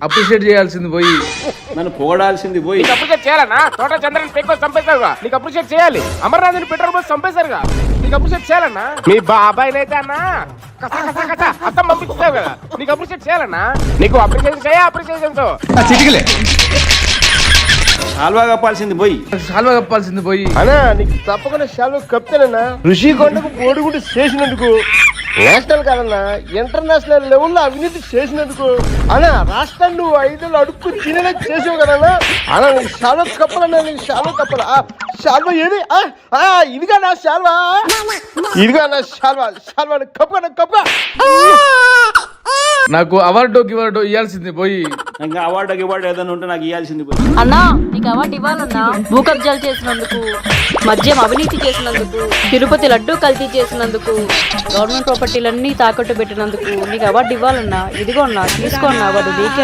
Appreciate చేయాల్సింది పోయి నన్ను పొగడాల్సింది పోయి. నీకు అప్రిషియేట్ చేయాలన్నా? తోట చంద్రని పెట్టుకొని చంపేశారుగా, నీకు అప్రిషియేట్ చేయాలి. అమర్నాథ్ని పెట్రోల్ పోసి చంపేశారుగా, నీకు అప్రిషియేట్ చేయాలన్నా? మీ బాబాయ్ అయితే అన్నా కసా కసా కసా అర్థం పంపించావు కదా, నీకు అప్రిషియేట్ చేయాలన్నా? నీకు అప్రిషియేషన్ చేయ అప్రిషియేషన్ తో చిటికలే శాల్వా కప్పాల్సింది పోయి. సాల్వా కప్పాల్సింది పోయి. అన్నా నీకు తప్పకుండా శాల్వా కప్తానన్నా. ఋషికొండకు బోడిగుడి చేసినందుకు, నేషనల్ కాదన్నా ఇంటర్నేషనల్ లెవెల్లో అవినీతి చేసినందుకు, అన్నా రాష్ట్రాన్ని నువ్వు 5 ఏళ్ళు అడుక్కు తినేలా చేసావు కదన్నా. అన్నా నీకు శాల్వా కప్పాలన్నా, నీకు శాల్వా కప్పాలా? శాల్వా ఏది? ఇదిగా నా శాల్వా, ఇదిగా నా శాల్వా. శాల్వా కప్ప కప్ప. నాకు అవార్డు ఇవ్వాల్సింది పోయి. ఇంకా అవార్డు ఏదైనా ఉంటే నాకు ఇవ్వాల్సింది పోయి. అన్నా నీకు అవార్డు ఇవ్వాలన్నా, భూ కబ్జాలు చేసినందుకు, మద్యం అవినీతి చేసినందుకు, తిరుపతి లడ్డు కల్తీ చేసినందుకు, గవర్నమెంట్ ప్రాపర్టీలన్నీ తాకట్టు పెట్టినందుకు నీకు అవార్డు ఇవ్వాలన్నా. ఇదిగో అన్నా, తీసుకో అన్నా అవార్డు. నీకే